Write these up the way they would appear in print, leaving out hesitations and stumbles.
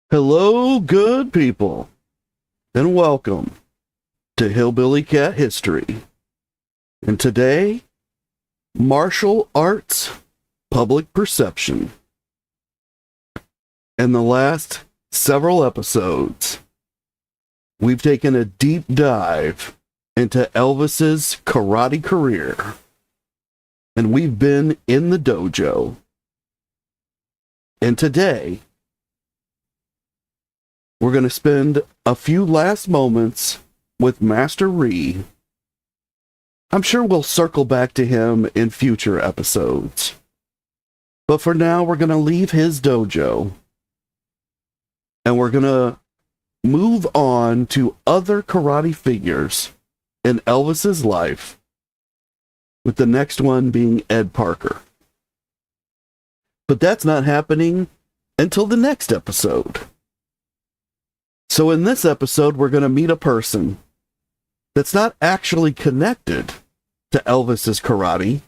Hello, good people, and welcome to Hillbilly Cat History. And today, martial arts public perception. In the last several episodes, we've taken a deep dive into Elvis's karate career, and we've been in the dojo. And today, we're going to spend a few last moments with Master Ree. I'm sure we'll circle back to him in future episodes. But for now, we're going to leave his dojo. And we're going to move on to other karate figures in Elvis's life, with the next one being Ed Parker. But that's not happening until the next episode. So in this episode, we're going to meet a person that's not actually connected to Elvis's karate,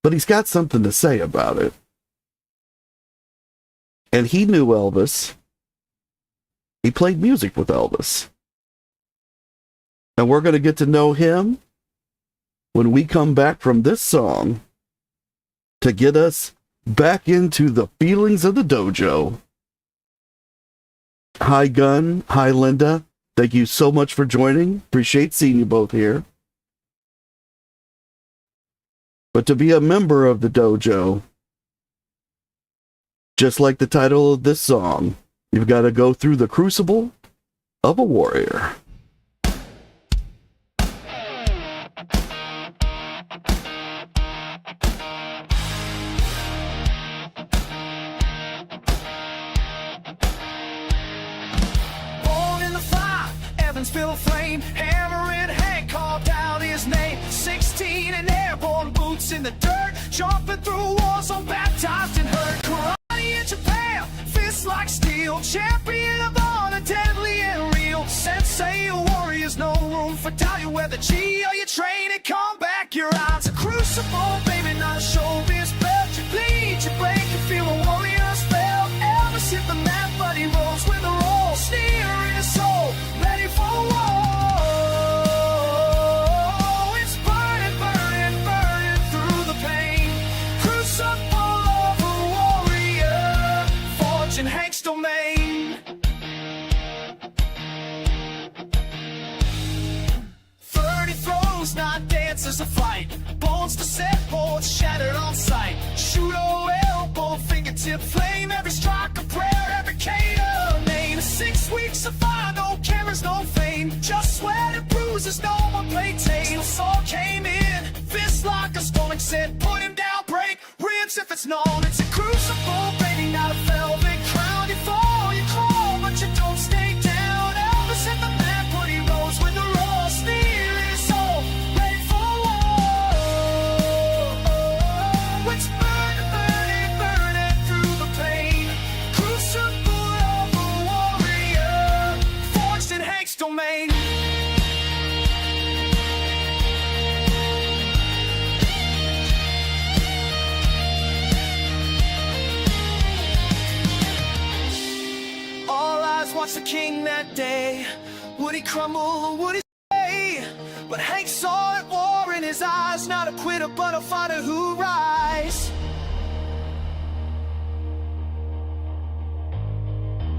but he's got something to say about it. And he knew Elvis. He played music with Elvis. And we're going to get to know him when we come back from this song to get us back into the feelings of the dojo. Hi, Gunn. Hi, Linda. Thank you so much for joining. Appreciate seeing you both here. But to be a member of the dojo, just like the title of this song, you've got to go through the crucible of a warrior. Feel a flame, hammer in hand, carved out his name. 16 and airborne boots in the dirt, jumping through walls, so baptized and hurt. Karate in Japan, fists like steel, champion of honor, deadly and real. Sensei, a warrior's no room for doubt. You wear the G or you train and come back. Your eyes a crucible, baby, not a showbiz belt. You bleed, you break, you feel a warrior's spell. Elvis hit the mat, but he rolls with a roll. Sneer in his soul, ready for war. It's burning, burning, burning through the pain. Crucible of a warrior, forged in Hank's domain. 30 throws, not dances, a fight. Bones to set, boards shattered on sight. Shoot elbow, fingertip flame. Every strike a prayer, every KO name. 6 weeks of fire, no cameras, no fame. Just sweat and bruises, no one played tame. The saw came in, fist like a stone. Said, put him down, break ribs if it's known. It's a crucible, baby, not a velvet crown. You fall, you crawl, but you don't stay down. Elvis hit the mat, but he rose with the raw. Sneer in his soul, ready for war. It's burning, burning, burning through the pain. Crucible of a warrior, forged in Hank's domain. All eyes watched the king that day. Would he crumble or would he stay? But Hank saw it, war in his eyes. Not a quitter, but a fighter who rise.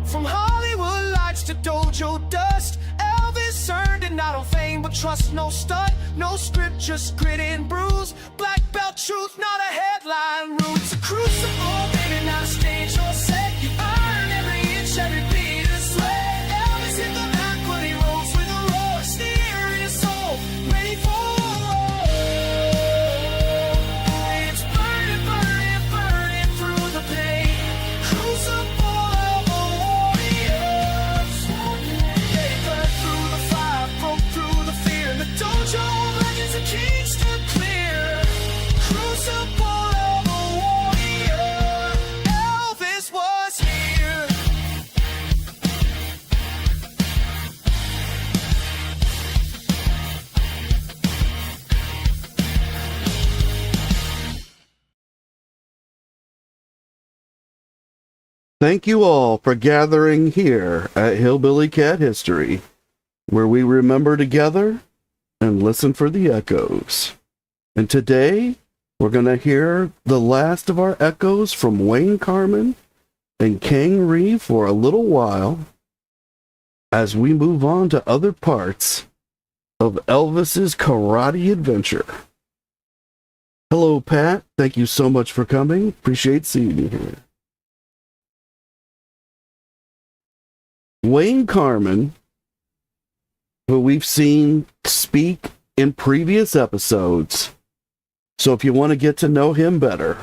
From Hollywood lights to dojo dust, Elvis earned it not on fame, but trust. No stunt, no script, just grit and bruise. Black belt truth, not a headline roots. A crucible, baby, not a stage or set. You earn every inch, every beat of sweat. Elvis hit the mat, but he rolls with a roar. Sneer in his soul, ready for war. It's burning, burning, burning through the pain. Crucible of a warrior. They burned through the fire, broke through the fear. The dojo legends of kings stood clear. Crucible of a warrior. Thank you all for gathering here at Hillbilly Cat History, where we remember together and listen for the echoes. And today, we're going to hear the last of our echoes from Wayne Carman and Kang Ree for a little while as we move on to other parts of Elvis's karate adventure. Hello, Pat. Thank you so much for coming. Appreciate seeing you here. Wayne Carman, who we've seen speak in previous episodes, so if you want to get to know him better,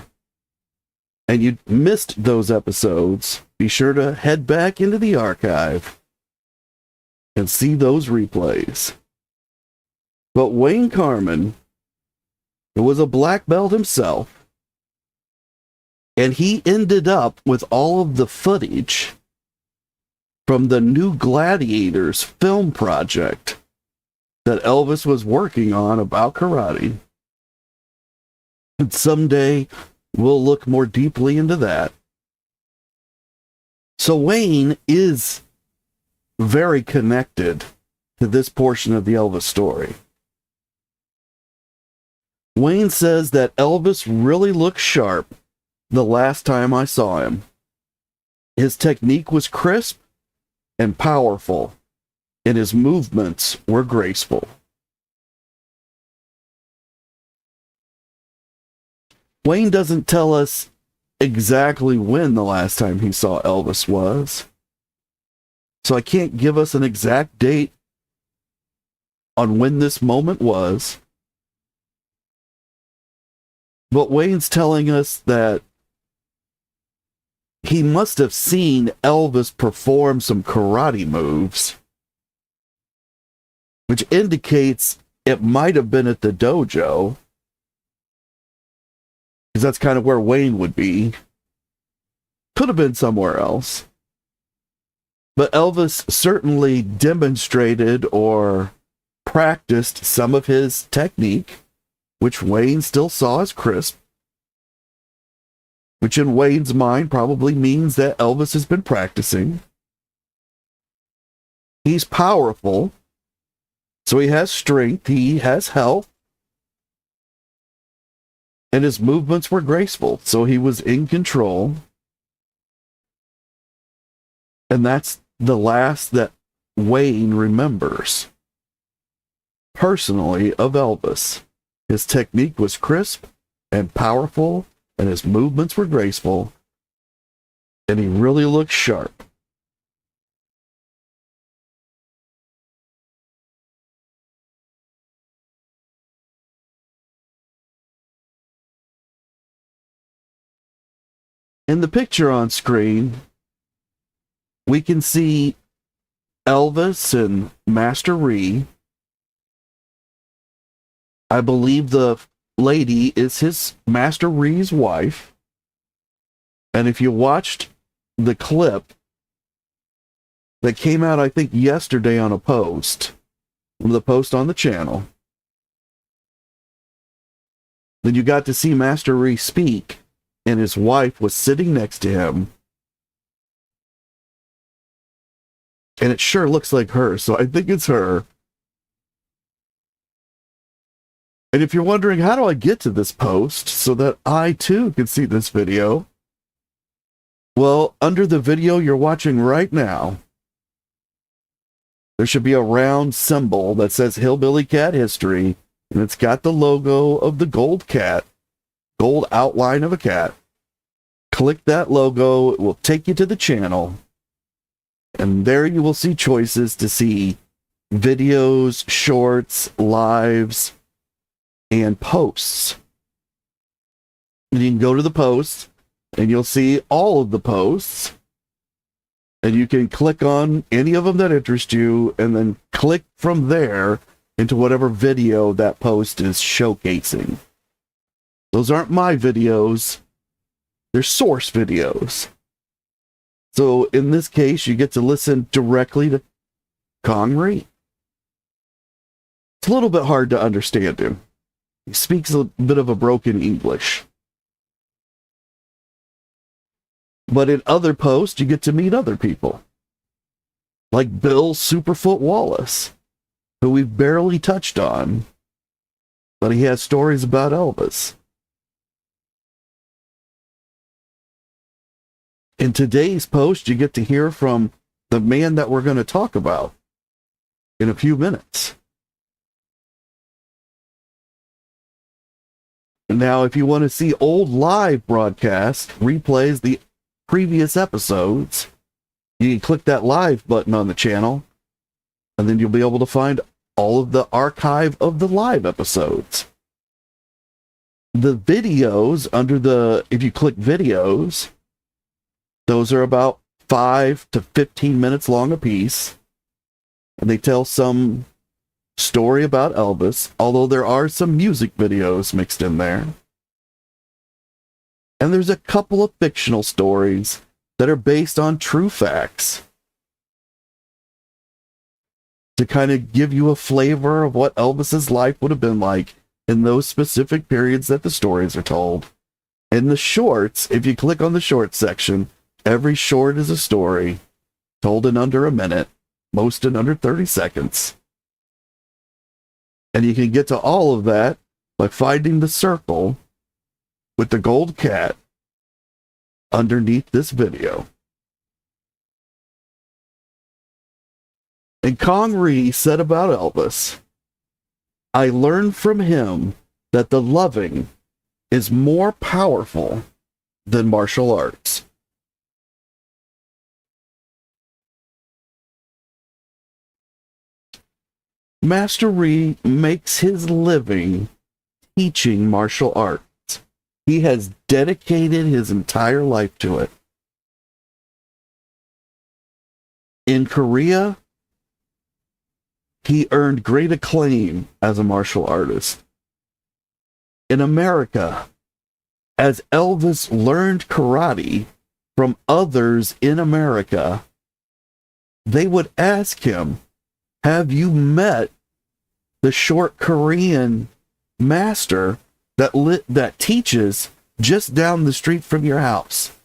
and you missed those episodes, be sure to head back into the archive and see those replays. But Wayne Carman, who was a black belt himself, and he ended up with all of the footage from the New Gladiators film project that Elvis was working on about karate. And someday we'll look more deeply into that. So Wayne is very connected to this portion of the Elvis story. Wayne says that Elvis really looked sharp the last time I saw him. His technique was crisp and powerful, and his movements were graceful. Wayne doesn't tell us exactly when the last time he saw Elvis was, so I can't give us an exact date on when this moment was. But Wayne's telling us that he must have seen Elvis perform some karate moves, which indicates it might have been at the dojo, because that's kind of where Wayne would be. Could have been somewhere else. But Elvis certainly demonstrated or practiced some of his technique, which Wayne still saw as crisp, which in Wayne's mind probably means that Elvis has been practicing. He's powerful, so he has strength, he has health, and his movements were graceful, so he was in control. And that's the last that Wayne remembers personally of Elvis. His technique was crisp and powerful, and his movements were graceful, and he really looked sharp. In the picture on screen, we can see Elvis and Master Ree. I believe the lady is his Master Ree's wife. And if you watched the clip that came out, I think yesterday on a post, the post on the channel, then you got to see Master Ree speak, and his wife was sitting next to him. And it sure looks like her, so I think it's her. And if you're wondering, how do I get to this post so that I too can see this video? Well, under the video you're watching right now, there should be a round symbol that says Hillbilly Cat History, and it's got the logo of the gold cat, gold outline of a cat. Click that logo, it will take you to the channel, and there you will see choices to see videos, shorts, lives, and posts. And you can go to the posts, and you'll see all of the posts, and you can click on any of them that interest you, and then click from there into whatever video that post is showcasing. Those aren't my videos, they're source videos. So in this case, you get to listen directly to Kang Ree. It's a little bit hard to understand him. He speaks a bit of a broken English. But in other posts, you get to meet other people, like Bill Superfoot Wallace, who we've barely touched on, but he has stories about Elvis. In today's post, you get to hear from the man that we're going to talk about in a few minutes. Now, if you want to see old live broadcasts, replays, the previous episodes, you can click that live button on the channel, and then you'll be able to find all of the archive of the live episodes. The videos if you click videos, those are about 5 to 15 minutes long a piece, and they tell some story about Elvis, although there are some music videos mixed in there. And there's a couple of fictional stories that are based on true facts to kind of give you a flavor of what Elvis's life would have been like in those specific periods that the stories are told. In the shorts, if you click on the short section, every short is a story told in under a minute, most in under 30 seconds. And you can get to all of that by finding the circle with the gold cat underneath this video. And Connery said about Elvis, "I learned from him that the loving is more powerful than martial arts." Master Ree makes his living teaching martial arts. He has dedicated his entire life to it. In Korea, he earned great acclaim as a martial artist. In America, as Elvis learned karate from others in America, they would ask him, "Have you met the short Korean master that teaches just down the street from your house?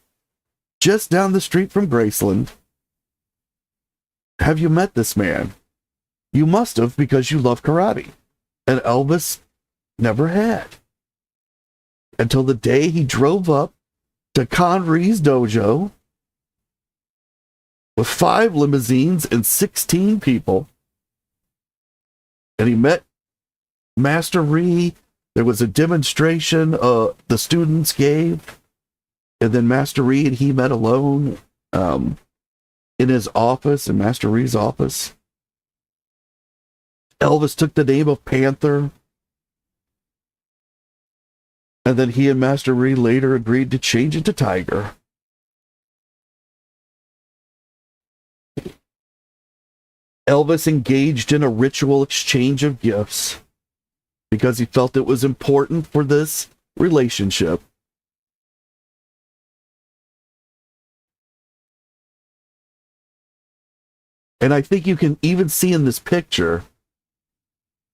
Just down the street from Graceland. Have you met this man? You must have, because you love karate." And Elvis never had. Until the day he drove up to Connery's dojo with 5 limousines and 16 people. And he met Master Ree. There was a demonstration the students gave. And then Master Ree and he met alone in his office, in Master Ree's office. Elvis took the name of Panther. And then he and Master Ree later agreed to change it to Tiger. Elvis engaged in a ritual exchange of gifts because he felt it was important for this relationship. And I think you can even see in this picture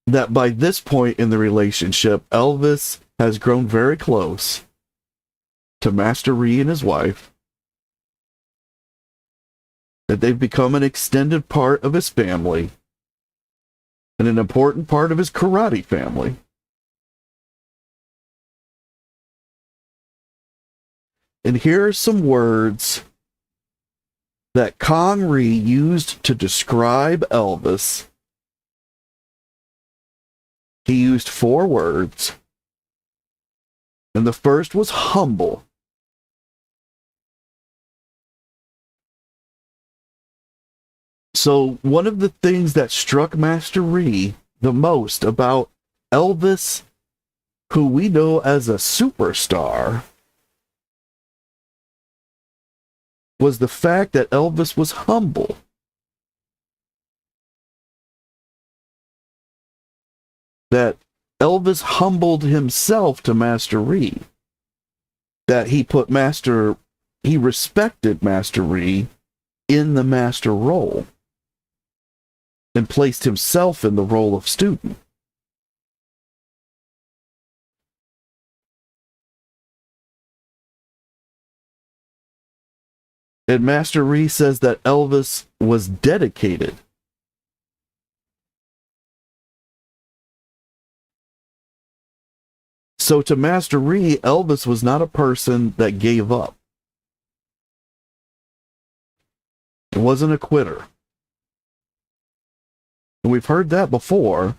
that by this point in the relationship, Elvis has grown very close to Master Ree and his wife. That they've become an extended part of his family and an important part of his karate family. And here are some words that Connery used to describe Elvis. He used 4 words, and the first was humble. So one of the things that struck Master Ree the most about Elvis, who we know as a superstar, was the fact that Elvis was humble. That Elvis humbled himself to Master Ree. That he respected Master Ree in the master role and placed himself in the role of student. And Master Ree says that Elvis was dedicated. So to Master Ree, Elvis was not a person that gave up. It wasn't a quitter. And we've heard that before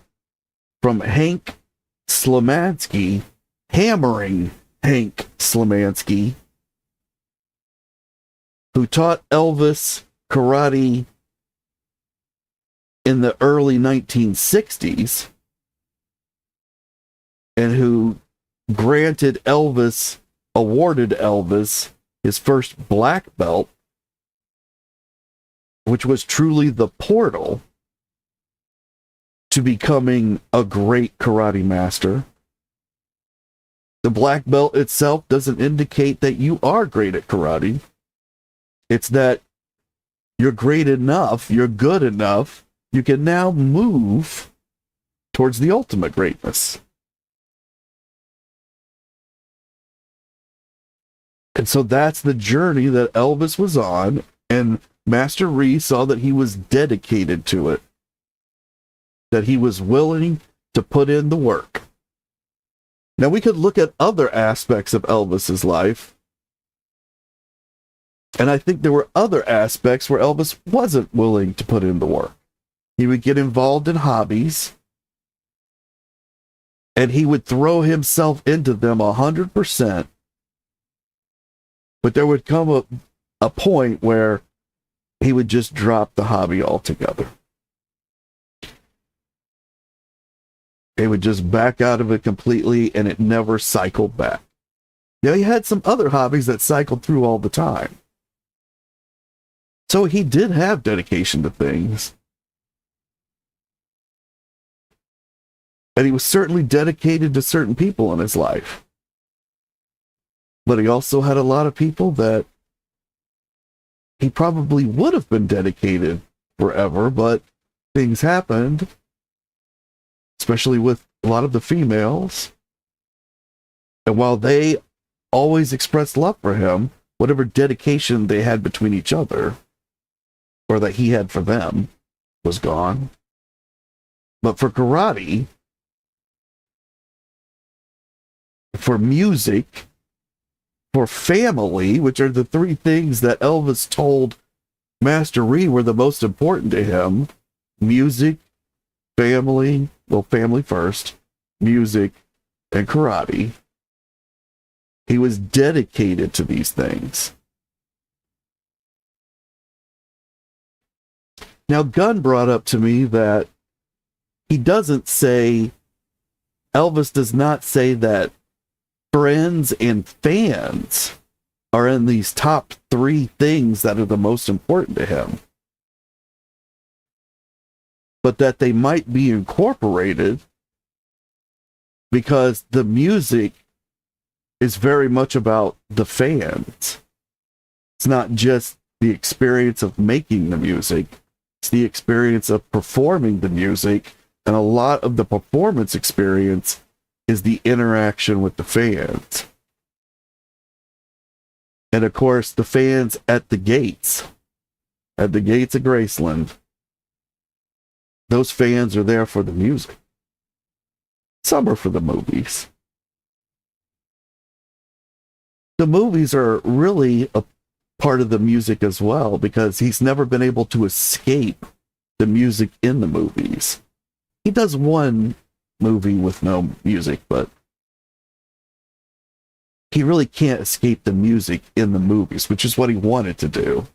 from Hank Slamansky, hammering Hank Slamansky, who taught Elvis karate in the early 1960s and who awarded Elvis his first black belt, which was truly the portal to becoming a great karate master. The black belt itself doesn't indicate that you are great at karate. It's that you're great enough, you're good enough, you can now move towards the ultimate greatness. And so that's the journey that Elvis was on, and Master Ree saw that he was dedicated to it, that he was willing to put in the work. Now, we could look at other aspects of Elvis's life, and I think there were other aspects where Elvis wasn't willing to put in the work. He would get involved in hobbies, and he would throw himself into them 100%, but there would come a point where he would just drop the hobby altogether. He would just back out of it completely, and it never cycled back. Now, he had some other hobbies that cycled through all the time. So he did have dedication to things. And he was certainly dedicated to certain people in his life. But he also had a lot of people that he probably would have been dedicated forever, but things happened, especially with a lot of the females. And while they always expressed love for him, whatever dedication they had between each other, or that he had for them, was gone. But for karate, for music, for family, which are the three things that Elvis told Master Ree were the most important to him: music, family, well, family first, music, and karate. He was dedicated to these things. Now, Gunn brought up to me that Elvis does not say that friends and fans are in these top three things that are the most important to him, but that they might be incorporated because the music is very much about the fans. It's not just the experience of making the music, it's the experience of performing the music, and a lot of the performance experience is the interaction with the fans. And of course, the fans at the gates of Graceland, those fans are there for the music. Some are for the movies. The movies are really a part of the music as well, because he's never been able to escape the music in the movies. He does one movie with no music, but he really can't escape the music in the movies, which is what he wanted to do.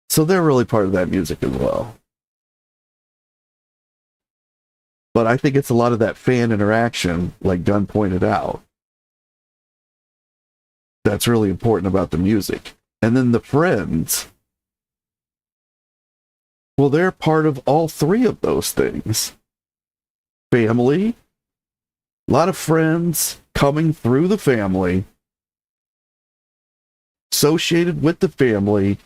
So they're really part of that music as well. But I think it's a lot of that fan interaction, like Gunn pointed out, that's really important about the music. And then the friends, well, they're part of all three of those things. Family, a lot of friends coming through the family, associated with the family,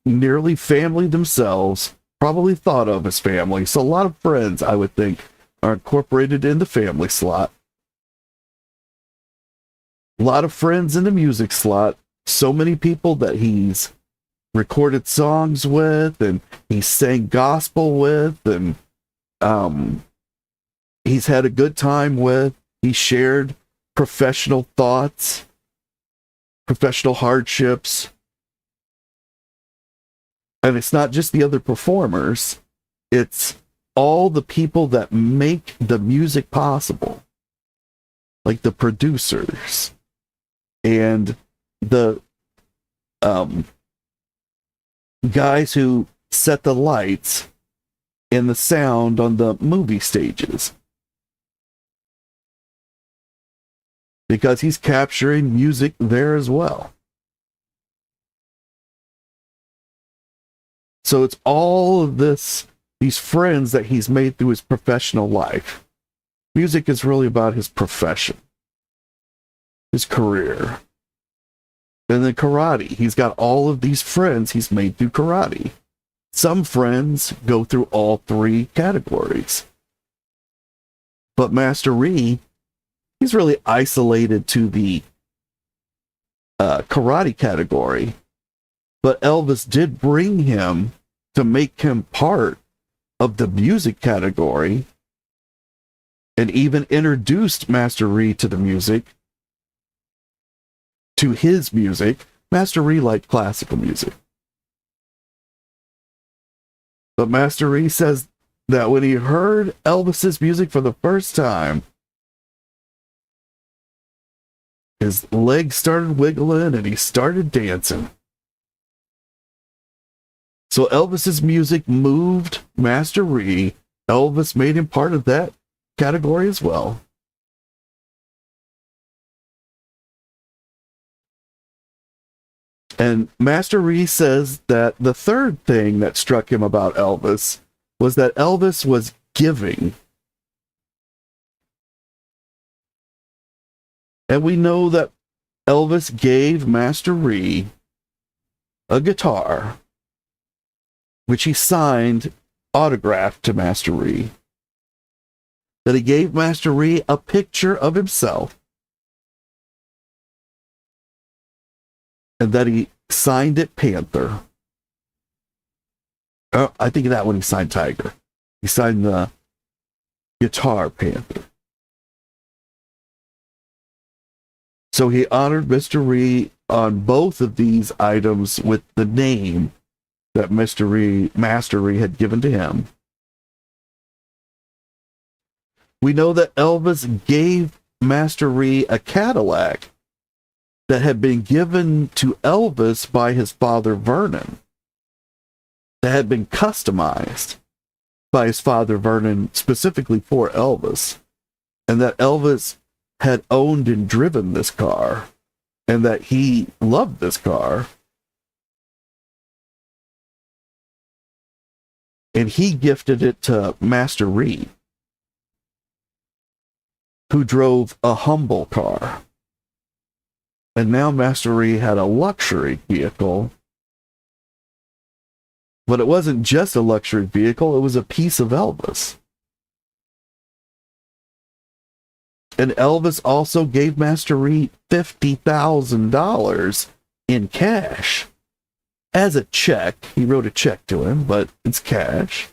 nearly family themselves, probably thought of as family. So a lot of friends, I would think, are incorporated in the family slot. A lot of friends in the music slot. So many people that he's recorded songs with, and he sang gospel with, and he's had a good time with. He shared professional thoughts, professional hardships. And it's not just the other performers, it's all the people that make the music possible, like the producers and the guys who set the lights and the sound on the movie stages. Because he's capturing music there as well. So it's all of these friends that he's made through his professional life. Music is really about his profession, his career. And then karate. He's got all of these friends he's made through karate. Some friends go through all three categories. But Master Ree, he's really isolated to the karate category. But Elvis did bring him to make him part of the music category, and even introduced Master Ree to the music, to his music. Master Ree liked classical music. But Master Ree says that when he heard Elvis's music for the first time, his legs started wiggling and he started dancing. So Elvis's music moved Master Ree. Elvis made him part of that category as well. And Master Ree says that the third thing that struck him about Elvis was that Elvis was giving. And we know that Elvis gave Master Ree a guitar, which he signed, autographed to Master Ree. That he gave Master Ree a picture of himself. And that he signed it Panther. I think that one he signed Tiger. He signed the guitar Panther. So he honored Mr. Ree on both of these items with the name that Master Ree had given to him. We know that Elvis gave Master Ree a Cadillac that had been given to Elvis by his father Vernon, that had been customized by his father Vernon specifically for Elvis, and that Elvis had owned and driven this car, and that he loved this car. And he gifted it to Master Ree, who drove a humble car. And now Master Ree had a luxury vehicle. But it wasn't just a luxury vehicle, it was a piece of Elvis. And Elvis also gave Master Ree $50,000 in cash. As a check. He wrote a check to him, but it's cash.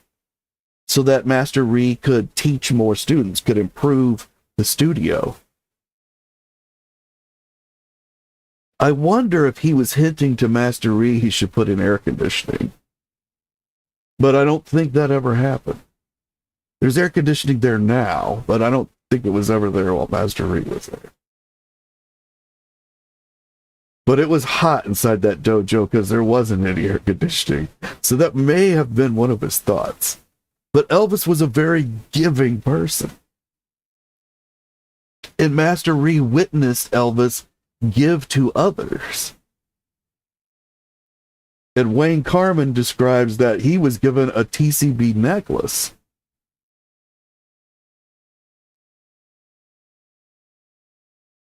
So that Master Ree could teach more students, could improve the studio. I wonder if he was hinting to Master Ree he should put in air conditioning. But I don't think that ever happened. There's air conditioning there now, but I don't think it was ever there while Master Ree was there. But it was hot inside that dojo because there wasn't any air conditioning. So that may have been one of his thoughts. But Elvis was a very giving person. And Master Ree witnessed Elvis give to others. And Wayne Carman describes that he was given a TCB necklace.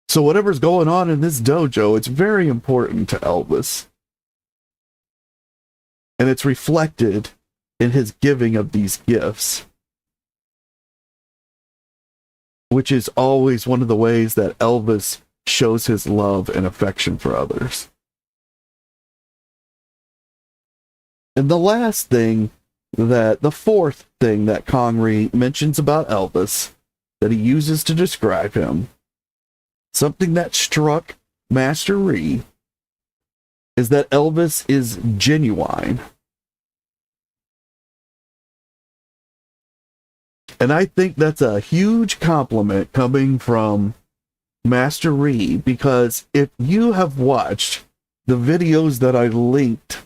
So whatever's going on in this dojo, it's very important to Elvis. And it's reflected in his giving of these gifts, which is always one of the ways that Elvis shows his love and affection for others. And the fourth thing that Connery mentions about Elvis that he uses to describe him, something that struck Master Ree, is that Elvis is genuine. And I think that's a huge compliment coming from Master Ree, because if you have watched the videos that I linked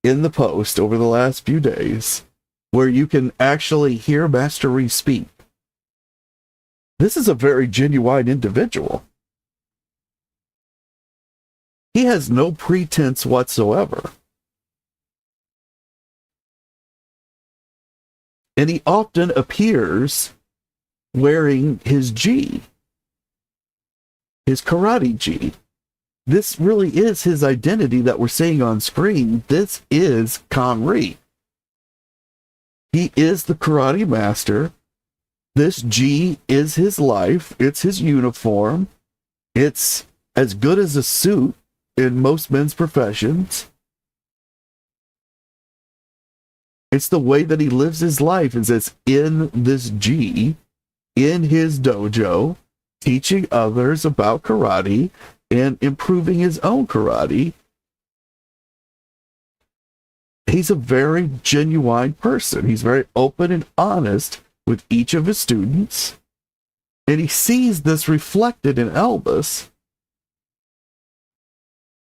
in the post over the last few days, where you can actually hear Master Ree speak, this is a very genuine individual. He has no pretense whatsoever. And he often appears wearing his gi, his karate gi. This really is his identity that we're seeing on screen. This is Connery. He is the karate master. This gi is his life. It's his uniform. It's as good as a suit in most men's professions. It's the way that he lives his life, is it's in this gi, in his dojo, teaching others about karate and improving his own karate. He's a very genuine person. He's very open and honest with each of his students. And he sees this reflected in Elvis.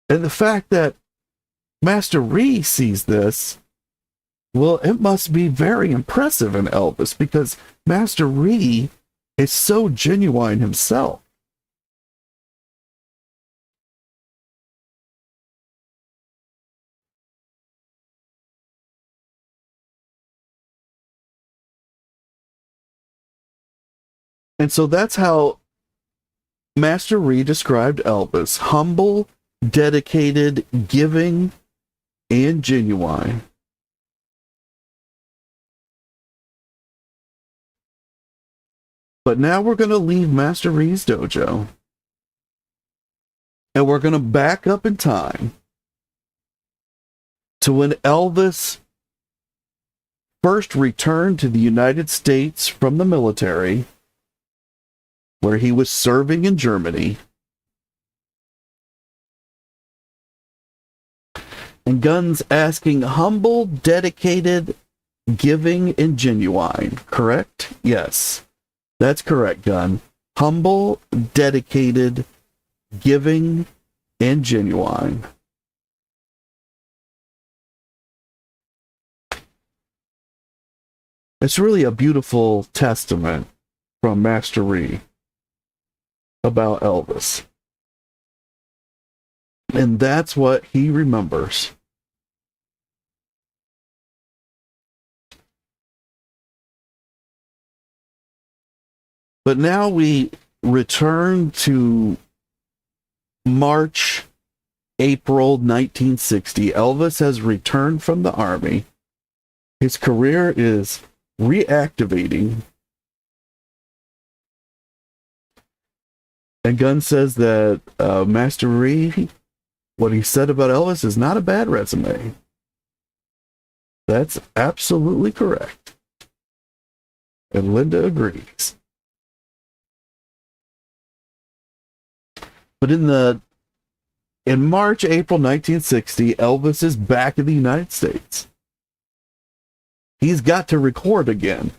And the fact that Master Ree sees this, well, it must be very impressive in Elvis, because Master Ree is so genuine himself. And so that's how Master Ree described Elvis: humble, dedicated, giving, and genuine. But now we're going to leave Master Ree's dojo, and we're going to back up in time to when Elvis first returned to the United States from the military, where he was serving in Germany. And Gunn's asking: humble, dedicated, giving, and genuine, correct? Yes. That's correct, Gunn. Humble, dedicated, giving, and genuine. It's really a beautiful testament from Master Ree about Elvis. And that's what he remembers. But now we return to March, April 1960. Elvis has returned from the Army. His career is reactivating. And Gunn says that Master Ree, what he said about Elvis is not a bad resume. That's absolutely correct. And Linda agrees. But in March, April 1960, Elvis is back in the United States. He's got to record again.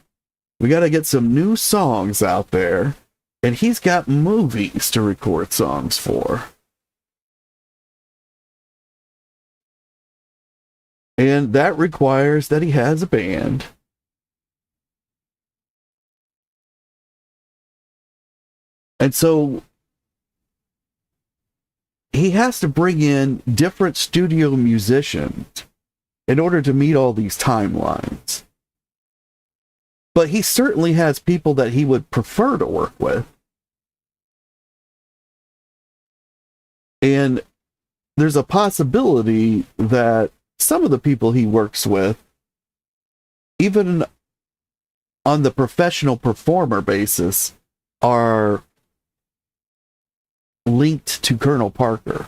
We got to get some new songs out there. And he's got movies to record songs for. And that requires that he has a band. And so he has to bring in different studio musicians in order to meet all these timelines. But he certainly has people that he would prefer to work with. And there's a possibility that some of the people he works with, even on the professional performer basis, are linked to Colonel Parker.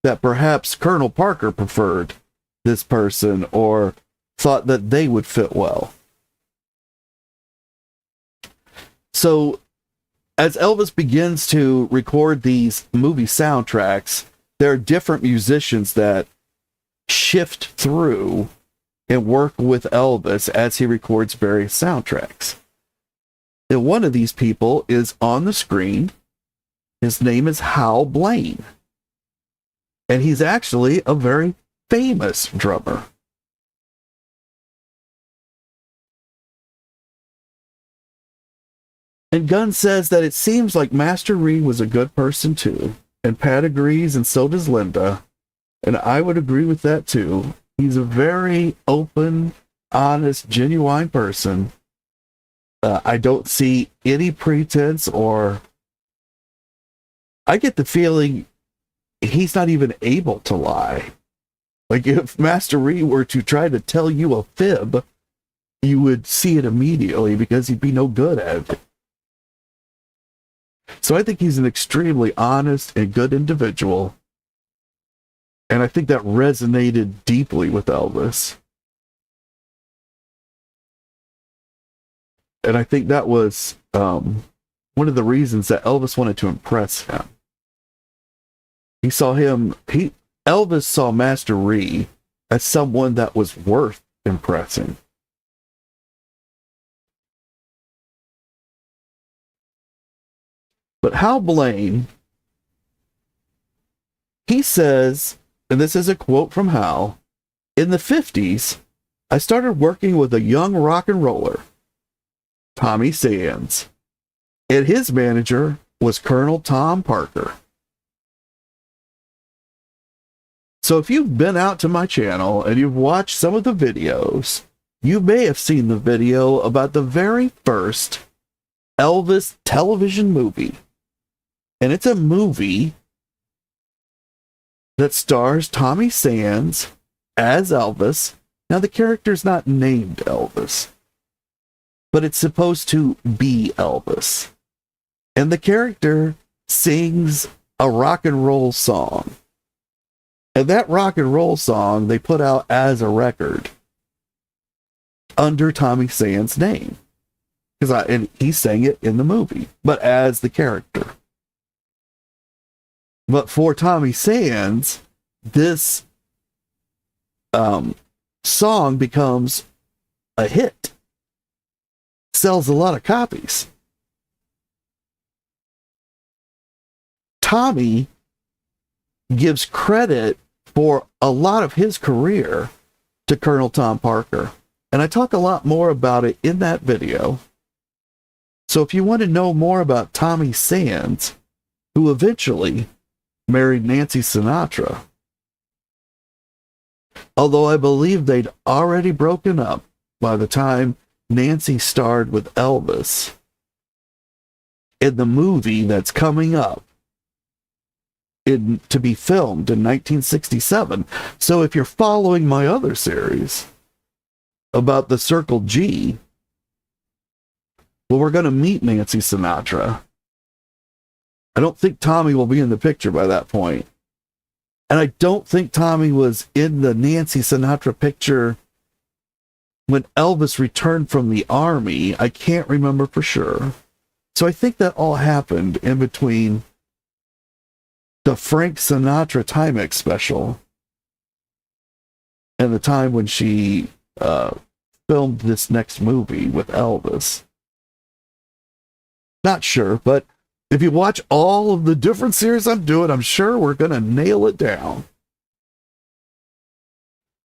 That perhaps Colonel Parker preferred this person or thought that they would fit well. So as Elvis begins to record these movie soundtracks, there are different musicians that shift through and work with Elvis as he records various soundtracks. And one of these people is on the screen. His name is Hal Blaine. And he's actually a very famous drummer. And Gunn says that it seems like Master Reed was a good person too. And Pat agrees, and so does Linda. And I would agree with that too. He's a very open, honest, genuine person. I don't see any pretense, or I get the feeling he's not even able to lie. Like if Master Reed were to try to tell you a fib, you would see it immediately because he'd be no good at it. So I think he's an extremely honest and good individual. And I think that resonated deeply with Elvis. And I think that was one of the reasons that Elvis wanted to impress him. Elvis saw Master Reed as someone that was worth impressing. But Hal Blaine, he says, and this is a quote from Hal, in the 50s, I started working with a young rock and roller, Tommy Sands, and his manager was Colonel Tom Parker. So if you've been out to my channel and you've watched some of the videos, you may have seen the video about the very first Elvis television movie. And it's a movie that stars Tommy Sands as Elvis. Now, the character's not named Elvis, but it's supposed to be Elvis. And the character sings a rock and roll song. And that rock and roll song they put out as a record under Tommy Sands' name. And he sang it in the movie, but as the character. But for Tommy Sands, this song becomes a hit. Sells a lot of copies. Tommy gives credit for a lot of his career to Colonel Tom Parker. And I talk a lot more about it in that video. So if you want to know more about Tommy Sands, who eventually married Nancy Sinatra, although I believe they'd already broken up by the time Nancy starred with Elvis in the movie that's coming up to be filmed in 1967. So if you're following my other series about the Circle G, well, we're going to meet Nancy Sinatra. I don't think Tommy will be in the picture by that point. And I don't think Tommy was in the Nancy Sinatra picture when Elvis returned from the army. I can't remember for sure. So I think that all happened in between the Frank Sinatra Timex special and the time when she filmed this next movie with Elvis. Not sure, but if you watch all of the different series I'm doing, I'm sure we're going to nail it down.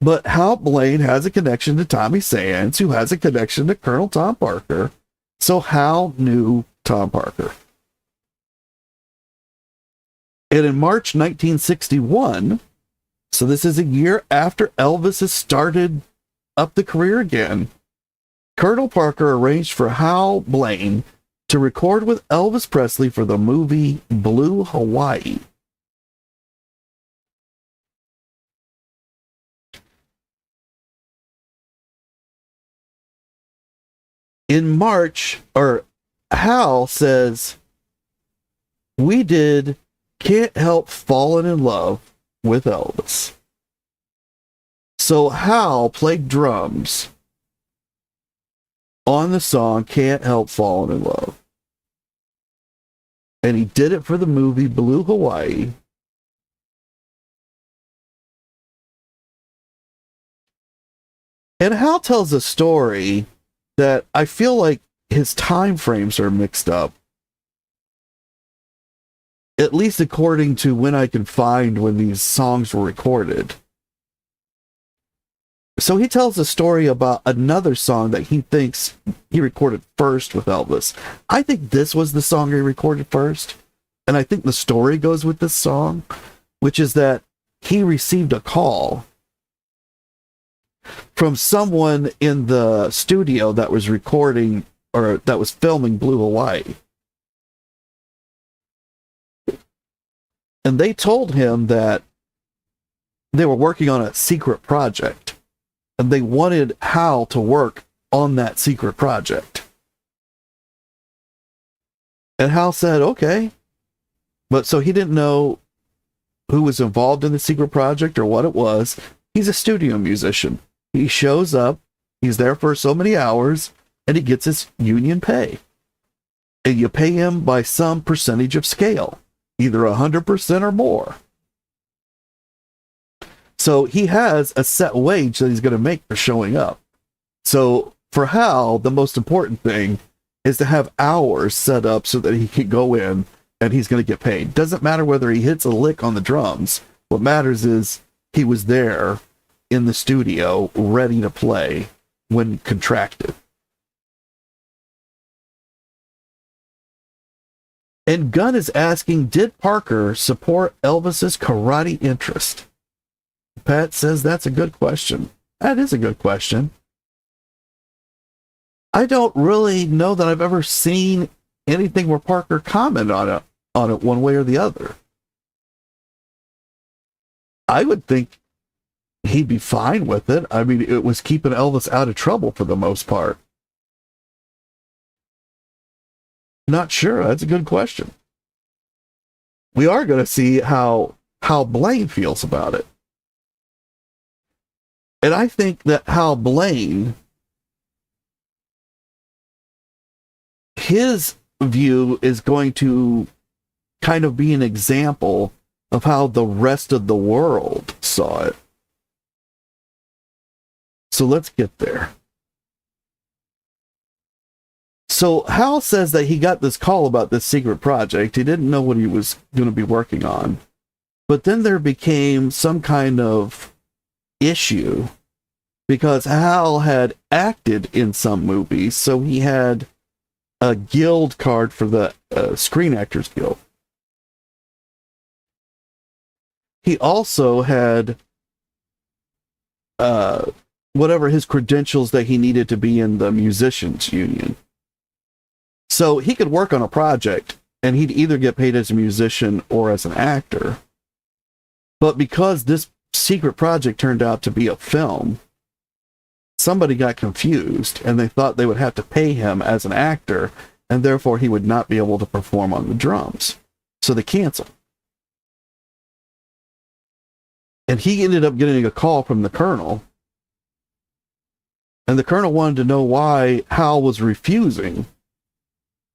But Hal Blaine has a connection to Tommy Sands, who has a connection to Colonel Tom Parker. So Hal knew Tom Parker. And in March 1961, so this is a year after Elvis has started up the career again, Colonel Parker arranged for Hal Blaine to record with Elvis Presley for the movie Blue Hawaii. In March, Hal says, we did Can't Help Falling in Love with Elvis. So Hal played drums on the song Can't Help Falling in Love. And he did it for the movie Blue Hawaii. And Hal tells a story that I feel like his time frames are mixed up. At least according to when I can find when these songs were recorded. So he tells a story about another song that he thinks he recorded first with Elvis. I think this was the song he recorded first. And I think the story goes with this song, which is that he received a call from someone in the studio that was recording or that was filming Blue Hawaii. And they told him that they were working on a secret project and they wanted Hal to work on that secret project. And Hal said, okay. But so he didn't know who was involved in the secret project or what it was. He's a studio musician. He shows up, he's there for so many hours, and he gets his union pay. And you pay him by some percentage of scale, either 100% or more. So he has a set wage that he's going to make for showing up. So for Hal, the most important thing is to have hours set up so that he can go in and he's going to get paid. Doesn't matter whether he hits a lick on the drums. What matters is he was there in the studio ready to play when contracted. And Gunn is asking, did Parker support Elvis's karate interest? Pat says that's a good question. That is a good question. I don't really know that I've ever seen anything where Parker commented on it one way or the other. I would think he'd be fine with it. I mean, it was keeping Elvis out of trouble for the most part. Not sure. That's a good question. We are going to see how Blaine feels about it. And I think that Hal Blaine, his view is going to kind of be an example of how the rest of the world saw it. So let's get there. So Hal says that he got this call about this secret project. He didn't know what he was going to be working on. But then there became some kind of issue because Hal had acted in some movies, so he had a guild card for the Screen Actors Guild. He also had whatever his credentials that he needed to be in the musicians union. So he could work on a project and he'd either get paid as a musician or as an actor. But because this secret project turned out to be a film, somebody got confused and they thought they would have to pay him as an actor and therefore he would not be able to perform on the drums. So they canceled. And he ended up getting a call from the colonel. And the colonel wanted to know why Hal was refusing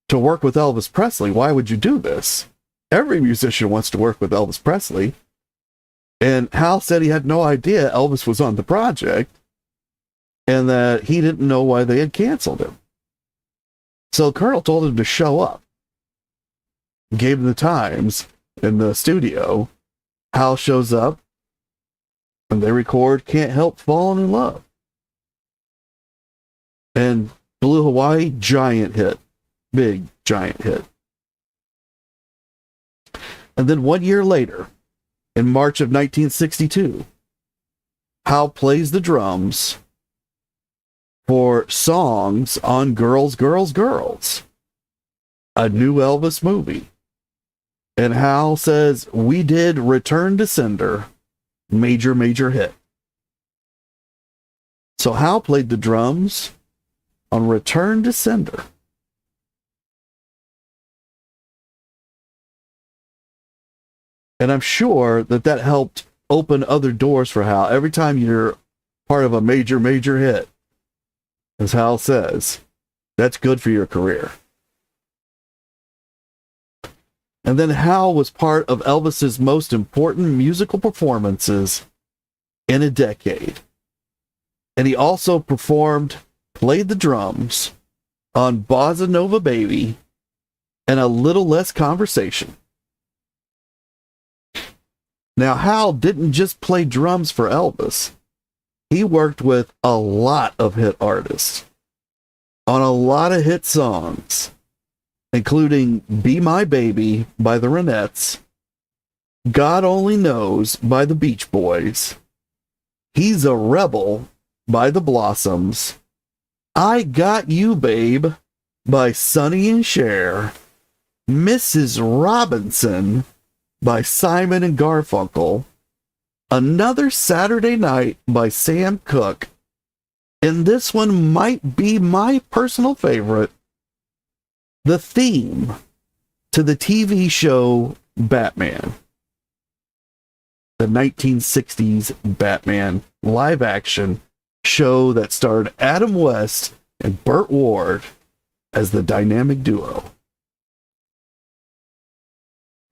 to work with Elvis Presley. Why would you do this? Every musician wants to work with Elvis Presley. And Hal said he had no idea Elvis was on the project and that he didn't know why they had canceled him. So the colonel told him to show up. Gave him the times in the studio. Hal shows up and they record Can't Help Falling in Love. And Blue Hawaii, giant hit. Big, giant hit. And then 1 year later, in March of 1962, Hal plays the drums for songs on Girls, Girls, Girls, a new Elvis movie. And Hal says, we did Return to Sender, major, major hit. So Hal played the drums on Return to Sender. And I'm sure that helped open other doors for Hal. Every time you're part of a major, major hit, as Hal says, that's good for your career. And then Hal was part of Elvis's most important musical performances in a decade. And he also played the drums on Bossa Nova Baby and A Little Less Conversation. Now, Hal didn't just play drums for Elvis. He worked with a lot of hit artists on a lot of hit songs, including Be My Baby by the Ronettes, God Only Knows by the Beach Boys, He's a Rebel by the Blossoms, I Got You Babe by Sonny and Cher, Mrs. Robinson by Simon and Garfunkel, Another Saturday Night by Sam Cooke, and this one might be my personal favorite, the theme to the TV show Batman. The 1960s Batman live-action show that starred Adam West and Burt Ward as the dynamic duo.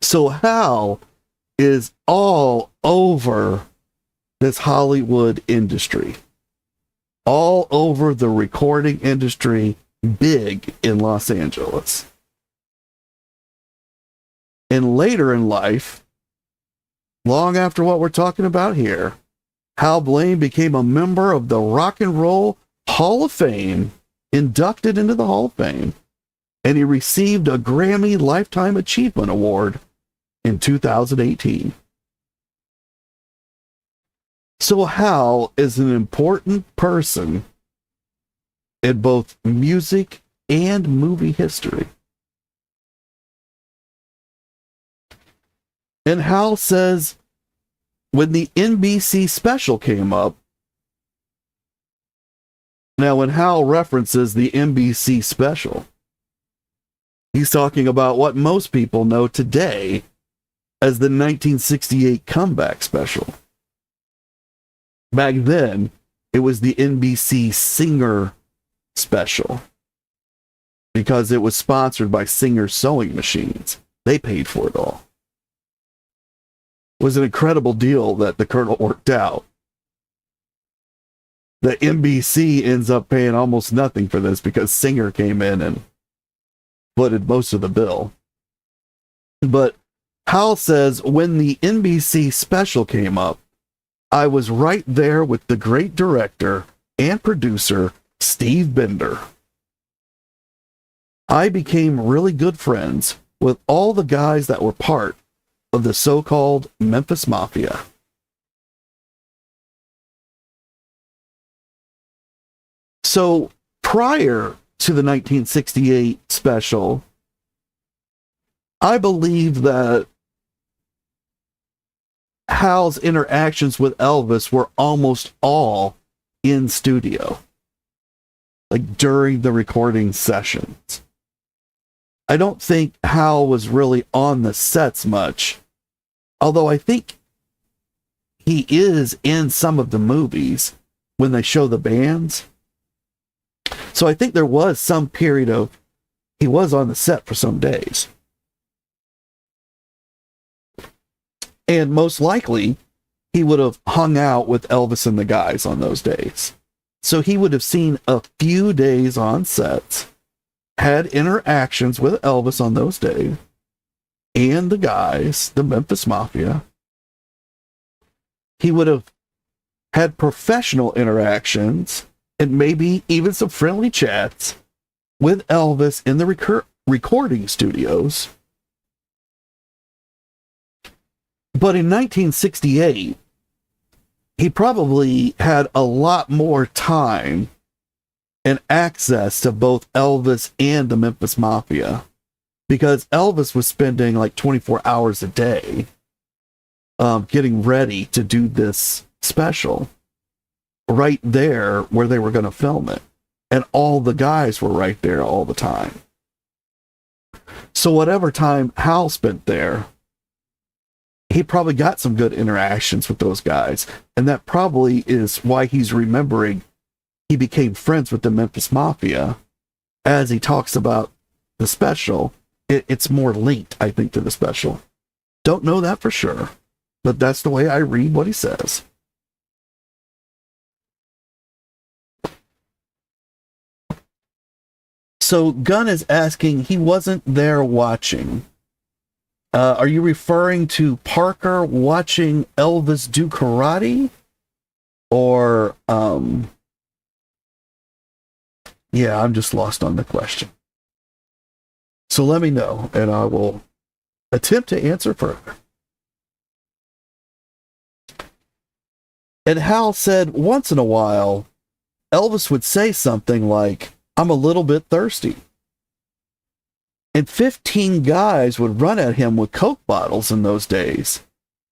So Hal is all over this Hollywood industry, all over the recording industry, big in Los Angeles. And later in life, long after what we're talking about here, Hal Blaine became a member of the Rock and Roll Hall of Fame, inducted into the Hall of Fame, and he received a Grammy Lifetime Achievement Award in 2018. So Hal is an important person in both music and movie history. And Hal says when the NBC special came up, now when Hal references the NBC special, he's talking about what most people know today as the 1968 comeback special. Back then, it was the NBC Singer special because it was sponsored by Singer sewing machines. They paid for it all. It was an incredible deal that the Colonel worked out. The NBC ends up paying almost nothing for this because Singer came in and footed most of the bill. But Hal says, when the NBC special came up, I was right there with the great director and producer, Steve Bender. I became really good friends with all the guys that were part of the so-called Memphis Mafia. So prior to the 1968 special, I believe that Hal's interactions with Elvis were almost all in studio, like during the recording sessions. I don't think Hal was really on the sets much, although I think he is in some of the movies when they show the bands. So I think there was some period of he was on the set for some days. And most likely, he would have hung out with Elvis and the guys on those days. So he would have seen a few days on sets, had interactions with Elvis on those days, and the guys, the Memphis Mafia. He would have had professional interactions and maybe even some friendly chats with Elvis in the recording studios. But in 1968, he probably had a lot more time and access to both Elvis and the Memphis Mafia, because Elvis was spending like 24 hours a day getting ready to do this special right there where they were going to film it. And all the guys were right there all the time. So whatever time Hal spent there, he probably got some good interactions with those guys. And that probably is why he's remembering he became friends with the Memphis Mafia. As he talks about the special, it's more linked, I think, to the special. Don't know that for sure, but that's the way I read what he says. So Gunn is asking, he wasn't there watching. Are you referring to Parker watching Elvis do karate? Or, yeah, I'm just lost on the question. So let me know, and I will attempt to answer further. And Hal said once in a while, Elvis would say something like, I'm a little bit thirsty. And 15 guys would run at him with Coke bottles in those days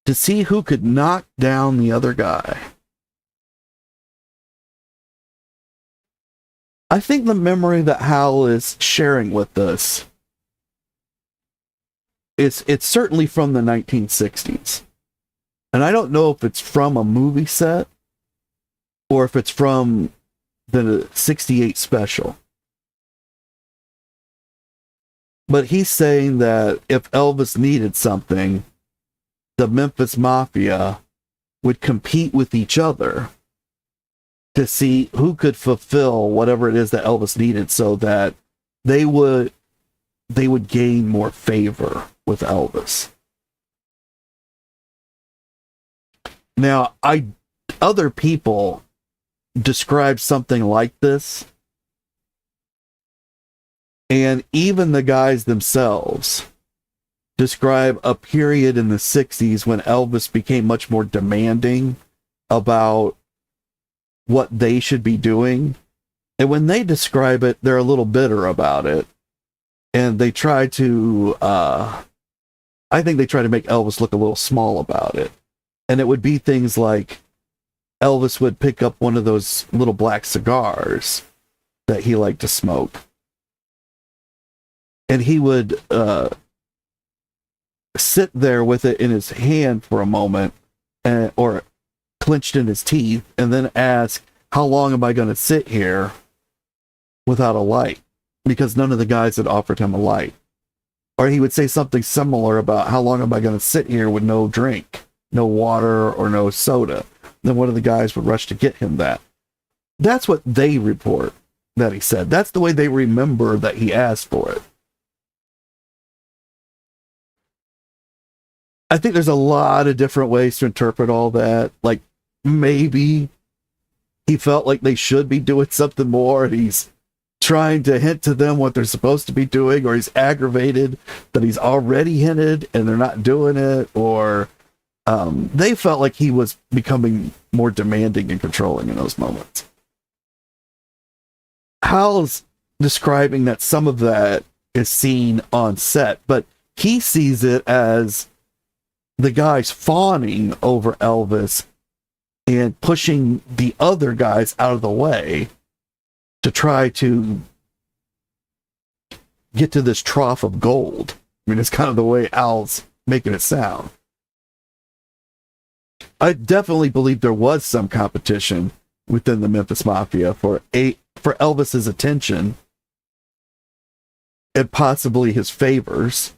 to see who could knock down the other guy. I think the memory that Hal is sharing with us it's certainly from the 1960s. And I don't know if it's from a movie set or if it's from the 68 special. But he's saying that if Elvis needed something, the Memphis Mafia would compete with each other to see who could fulfill whatever it is that Elvis needed, so that they would gain more favor with Elvis. Now, other people describe something like this, and even the guys themselves describe a period in the 60s when Elvis became much more demanding about what they should be doing. And when they describe it, they're a little bitter about it. And they try to, I think they try to make Elvis look a little small about it. And it would be things like Elvis would pick up one of those little black cigars that he liked to smoke. And he would sit there with it in his hand for a moment, or clenched in his teeth, and then ask, how long am I going to sit here without a light? Because none of the guys had offered him a light. Or he would say something similar about, how long am I going to sit here with no drink, no water, or no soda? Then one of the guys would rush to get him that. That's what they report that he said. That's the way they remember that he asked for it. I think there's a lot of different ways to interpret all that. Like, maybe he felt like they should be doing something more, and he's trying to hint to them what they're supposed to be doing, or he's aggravated that he's already hinted and they're not doing it, or they felt like he was becoming more demanding and controlling in those moments. Hal's describing that some of that is seen on set, but he sees it as the guys fawning over Elvis and pushing the other guys out of the way to try to get to this trough of gold. I mean, it's kind of the way Al's making it sound. I definitely believe there was some competition within the Memphis Mafia for Elvis's attention and possibly his favors.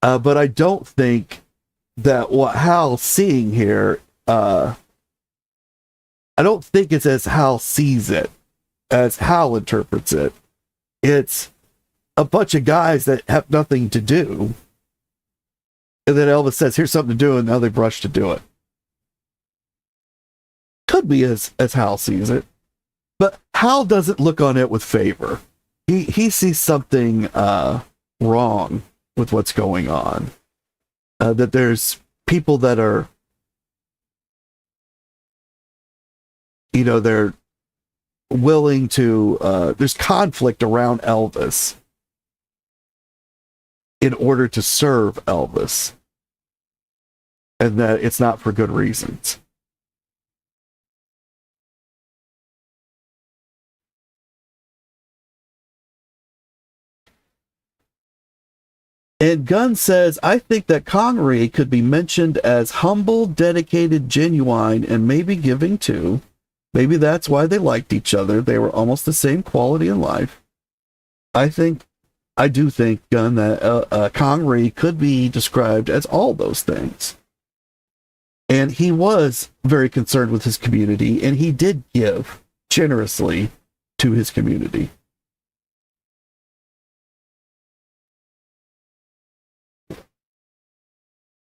But I don't think that what Hal's seeing here, I don't think it's as Hal sees it, as Hal interprets it. It's a bunch of guys that have nothing to do. And then Elvis says, here's something to do, and now they rush to do it. Could be as Hal sees it. But Hal doesn't look on it with favor. He sees something wrong with what's going on. That there's people that are, they're willing to, there's conflict around Elvis in order to serve Elvis. And that it's not for good reasons. And Gunn says, I think that Connery could be mentioned as humble, dedicated, genuine, and maybe giving too. Maybe that's why they liked each other. They were almost the same quality in life. I do think, Gunn, that Connery could be described as all those things. And he was very concerned with his community, and he did give generously to his community.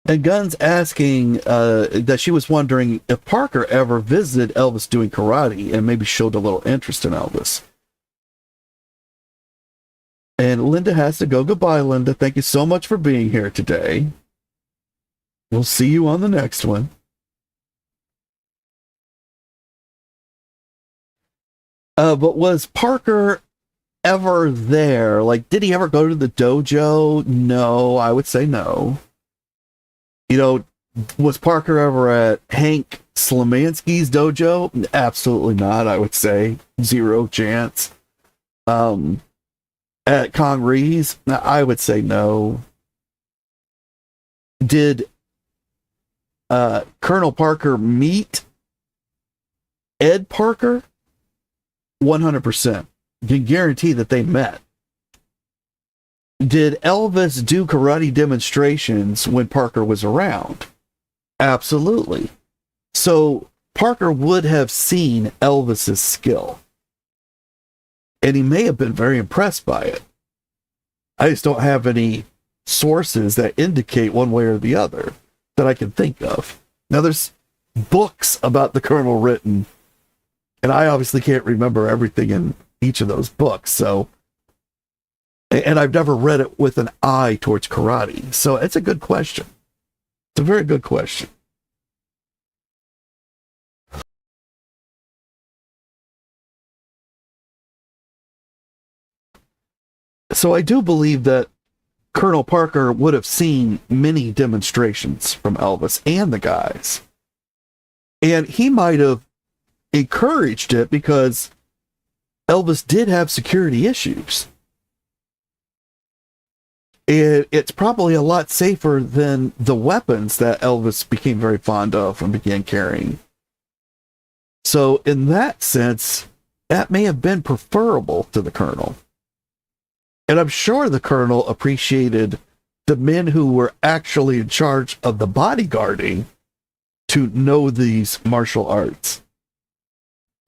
And Gunn's asking that she was wondering if Parker ever visited Elvis doing karate and maybe showed a little interest in Elvis. And Linda has to go. Goodbye, Linda. Thank you so much for being here today. We'll see you on the next one. But was Parker ever there? Like, did he ever go to the dojo? No, I would say no. You know, was Parker ever at Hank Slamansky's dojo? Absolutely not, I would say. Zero chance. At Connery's? I would say no. Did Colonel Parker meet Ed Parker? 100%. Can guarantee that they met. Did Elvis do karate demonstrations when Parker was around? Absolutely. So Parker would have seen Elvis's skill. And he may have been very impressed by it. I just don't have any sources that indicate one way or the other that I can think of. Now, there's books about the Colonel written, and I obviously can't remember everything in each of those books, so... And I've never read it with an eye towards karate. So it's a good question. It's a very good question. So I do believe that Colonel Parker would have seen many demonstrations from Elvis and the guys. And he might have encouraged it because Elvis did have security issues. It's probably a lot safer than the weapons that Elvis became very fond of and began carrying. So in that sense, that may have been preferable to the Colonel. And I'm sure the Colonel appreciated the men who were actually in charge of the bodyguarding to know these martial arts.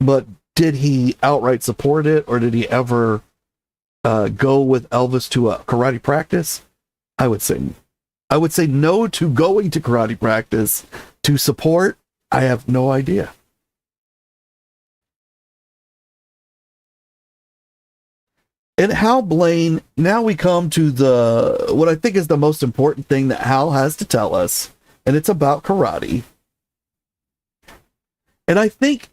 But did he outright support it, or did he ever go with Elvis to a karate practice? I would say no to going to karate practice. To support, I have no idea. And Hal Blaine, now we come to what I think is the most important thing that Hal has to tell us, and it's about karate. And I think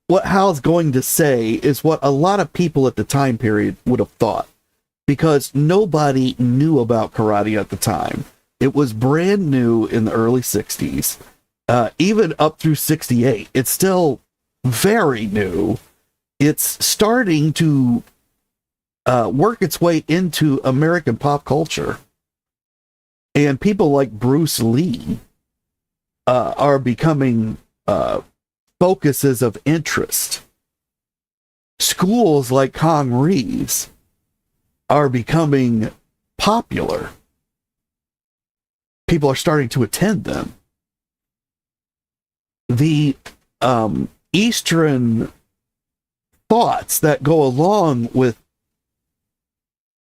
what Hal's going to say is what a lot of people at the time period would have thought, because nobody knew about karate at the time. It was brand new in the early 60s, even up through 68. It's still very new. It's starting to work its way into American pop culture. And people like Bruce Lee are becoming focuses of interest. Schools like Connery's are becoming popular. People are starting to attend them. The Eastern thoughts that go along with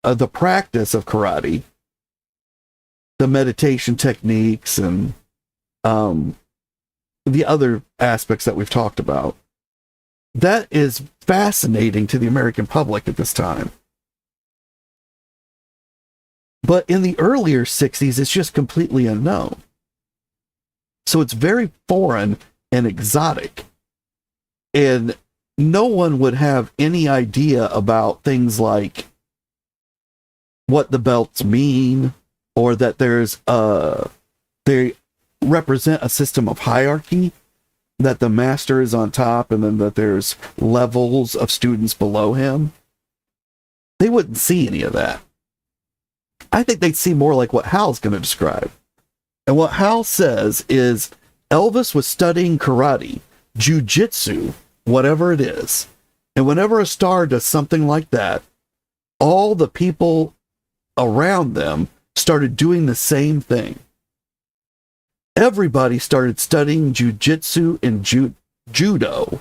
the practice of karate, the meditation techniques, and the other aspects that we've talked about, that is fascinating to the American public at this time. But in the earlier 60s, it's just completely unknown. So it's very foreign and exotic. And no one would have any idea about things like what the belts mean, or that they represent a system of hierarchy, that the master is on top and then that there's levels of students below him. They wouldn't see any of that. I think they'd see more like what Hal's going to describe. And what Hal says is Elvis was studying karate, jujitsu, whatever it is. And whenever a star does something like that, all the people around them started doing the same thing. Everybody started studying jujitsu and judo.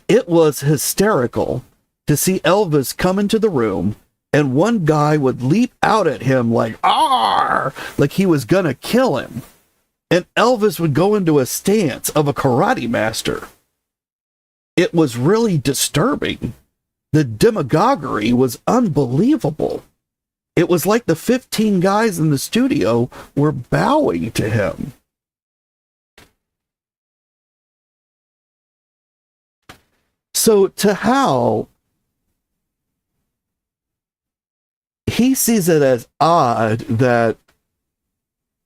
It was hysterical to see Elvis come into the room, and one guy would leap out at him like, "Arr!" like he was gonna kill him. And Elvis would go into a stance of a karate master. It was really disturbing. The demagoguery was unbelievable. It was like the 15 guys in the studio were bowing to him. So to Hal, he sees it as odd that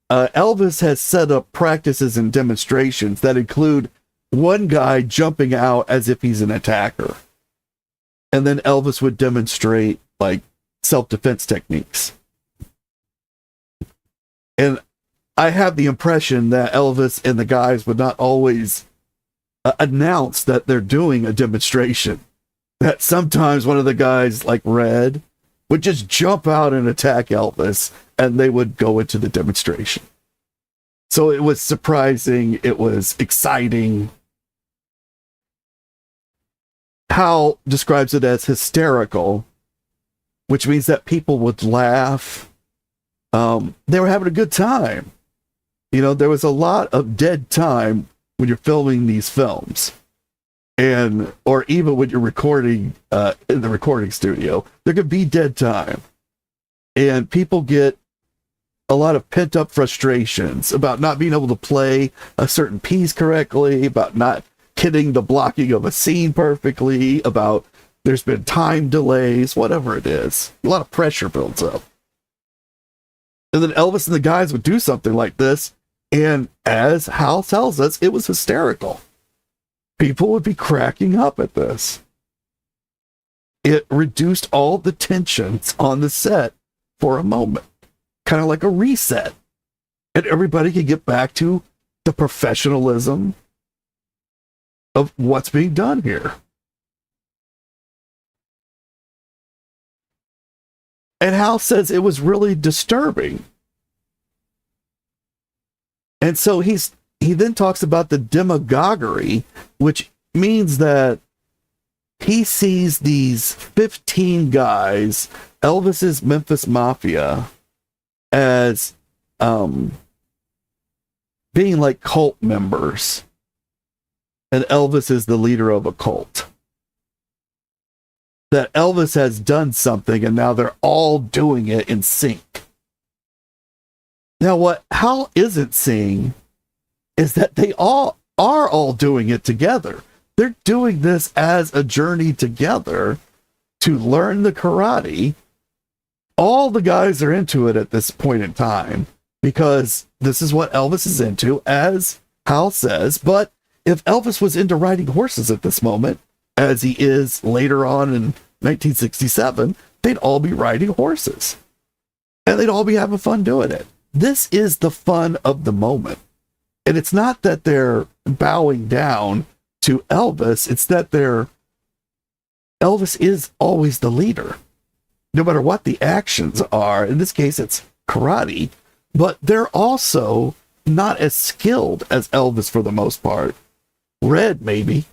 Elvis has set up practices and demonstrations that include one guy jumping out as if he's an attacker. And then Elvis would demonstrate like self-defense techniques. And I have the impression that Elvis and the guys would not always announce that they're doing a demonstration. That sometimes one of the guys, like Red, would just jump out and attack Elvis, and they would go into the demonstration. So it was surprising. It was exciting. Hal describes it as hysterical, which means that people would laugh. They were having a good time. You know, there was a lot of dead time when you're filming these films, and or even when you're recording in the recording studio, there could be dead time, and people get a lot of pent up frustrations about not being able to play a certain piece correctly, about not hitting the blocking of a scene perfectly, about there's been time delays, whatever it is. A lot of pressure builds up. And then Elvis and the guys would do something like this, and as Hal tells us, it was hysterical. People would be cracking up at this. It reduced all the tensions on the set for a moment, kind of like a reset. And everybody could get back to the professionalism of what's being done here. And Hal says it was really disturbing. And so he then talks about the demagoguery, which means that he sees these 15 guys, Elvis's Memphis Mafia, as being like cult members. And Elvis is the leader of a cult. That Elvis has done something and now they're all doing it in sync. Now, what Hal isn't seeing is that they all are all doing it together. They're doing this as a journey together to learn the karate. All the guys are into it at this point in time because this is what Elvis is into, as Hal says. But if Elvis was into riding horses at this moment, as he is later on in 1967, they'd all be riding horses. And they'd all be having fun doing it. This is the fun of the moment. And it's not that they're bowing down to Elvis, it's that Elvis is always the leader. No matter what the actions are, in this case it's karate, but they're also not as skilled as Elvis for the most part. Red, maybe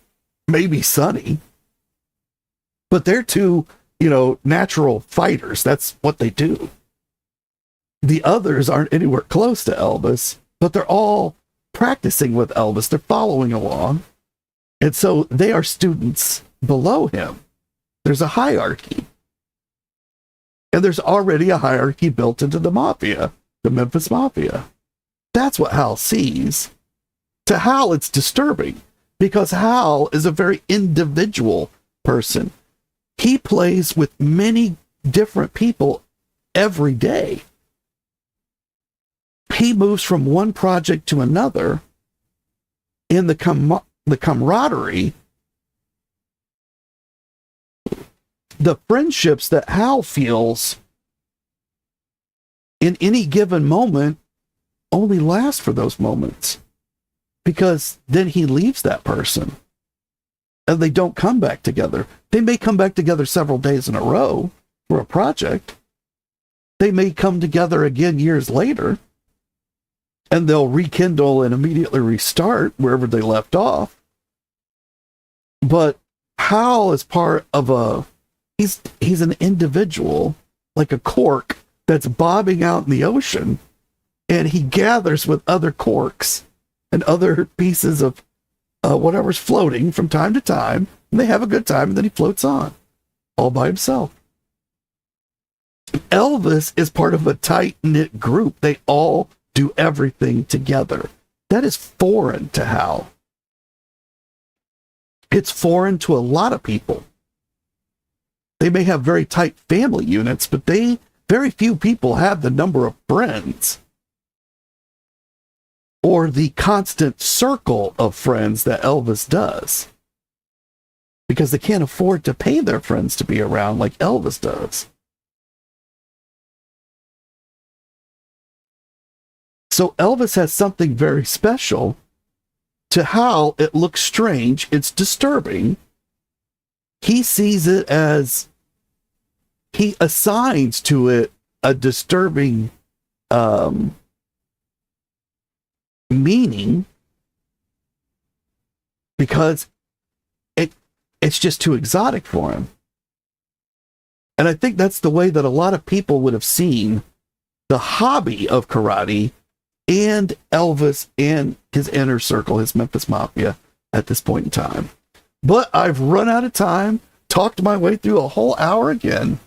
Sonny. But they're two, natural fighters. That's what they do. The others aren't anywhere close to Elvis, but they're all practicing with Elvis. They're following along. And so they are students below him. There's a hierarchy. And there's already a hierarchy built into the mafia, the Memphis Mafia. That's what Hal sees. To Hal, it's disturbing because Hal is a very individual person. He plays with many different people every day. He moves from one project to another, and the camaraderie the friendships that Hal feels in any given moment only last for those moments, because then he leaves that person and they don't come back together. They may come back together several days in a row for a project. They may come together again years later, and they'll rekindle and immediately restart wherever they left off. But Hal is part of he's an individual, like a cork that's bobbing out in the ocean, and he gathers with other corks and other pieces of whatever's floating from time to time, and they have a good time, and then he floats on, all by himself. Elvis is part of a tight-knit group. They all do everything together. That is foreign to Hal. It's foreign to a lot of people. They may have very tight family units, but very few people have the number of friends or the constant circle of friends that Elvis does, because they can't afford to pay their friends to be around like Elvis does. So Elvis has something very special. To Hal, it looks strange. It's disturbing. He sees it as, he assigns to it a disturbing meaning, because it's just too exotic for him. And I think that's the way that a lot of people would have seen the hobby of karate and Elvis and his inner circle, his Memphis Mafia, at this point in time. But I've run out of time, talked my way through a whole hour again.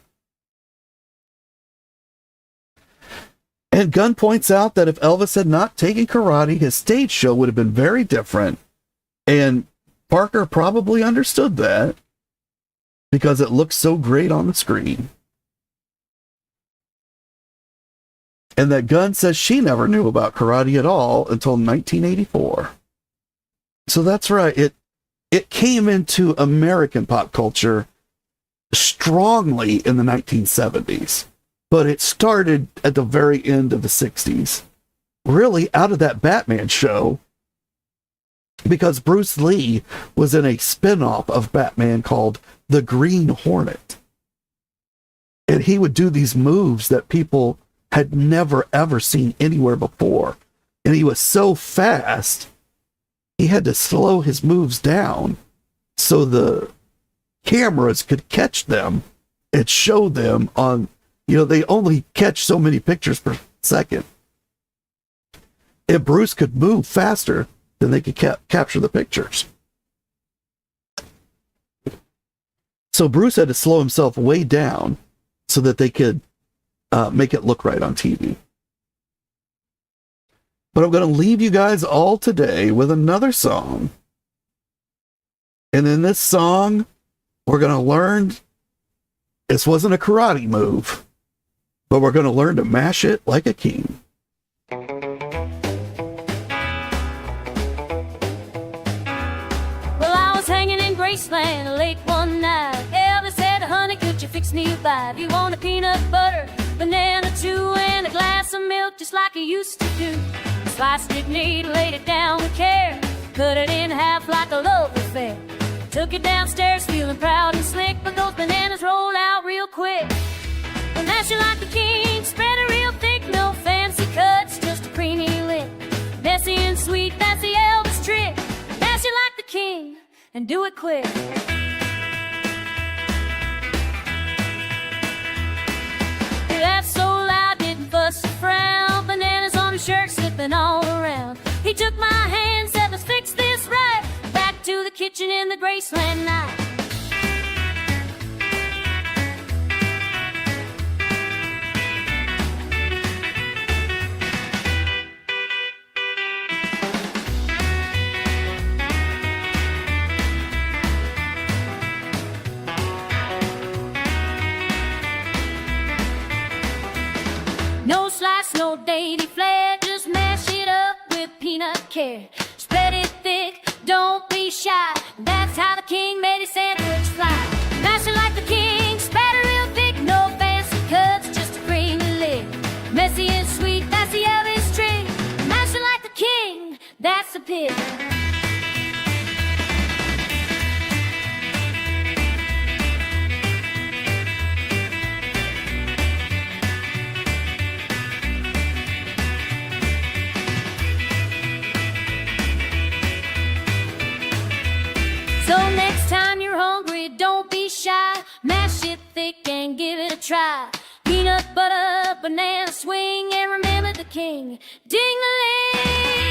And Gunn points out that if Elvis had not taken karate, his stage show would have been very different. And Parker probably understood that, because it looks so great on the screen. And that Gunn says she never knew about karate at all until 1984. So that's right. It came into American pop culture strongly in the 1970s, but it started at the very end of the 60s, really out of that Batman show, because Bruce Lee was in a spin-off of Batman called The Green Hornet. And he would do these moves that people had never ever seen anywhere before. And he was so fast, he had to slow his moves down so the cameras could catch them and show them on, they only catch so many pictures per second. And Bruce could move faster than they could capture the pictures. So Bruce had to slow himself way down so that they could make it look right on TV. But I'm going to leave you guys all today with another song. And in this song, we're going to learn, this wasn't a karate move, but we're going to learn to mash it like a king. Well, I was hanging in Graceland late one night. Elvis said, honey, could you fix me a bite? You want a peanut butter, banana too, and a glass of milk just like you used to do. Sliced it neat, laid it down with care, cut it in half like a love affair. Took it downstairs feeling proud and slick, but those bananas rolled out real quick. And mash it like a king, spread it real thick, no fancy cuts, just a creamy lick. Messy and sweet, that's the Elvis trick. Mash it like the king, and do it quick. He laughed so loud, didn't fuss or frown, bananas on his shirt slipping all around. He took my hand, said let's fix this right. Back to the kitchen in the Graceland night. No slice, no dainty flair, just mash it up with peanut care. Spread it thick, don't be shy, that's how the king made his sandwich fly. Mash it like the king, pit. So next time you're hungry, don't be shy. Mash it thick and give it a try. Peanut butter, banana swing, and remember the king. Ding-a-ling!